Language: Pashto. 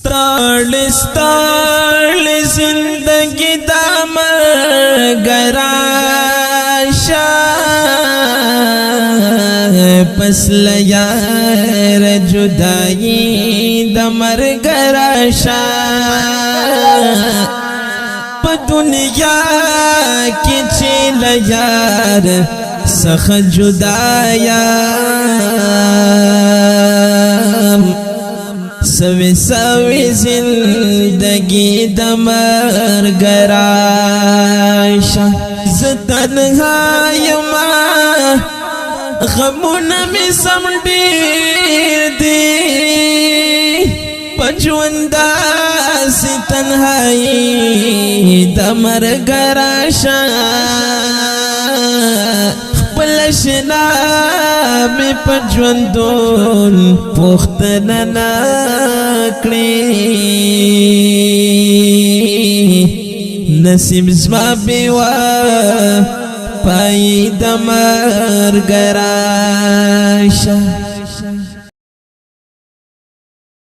ستړ زندگی دا مرګ راشه پس له یار جدایي د مرګ راشه په دنیا کې چې له یار څخه جدا یم سوي زندگی د مرګ راشه زه تنها یم غمونه مې سم ډېر دي په ژوند داسې تنهایي د مرګ راشه خپل اشنا مې په ژوندون پوښتنه نه کړې نصیب زما بېوا پای د مرګ راشه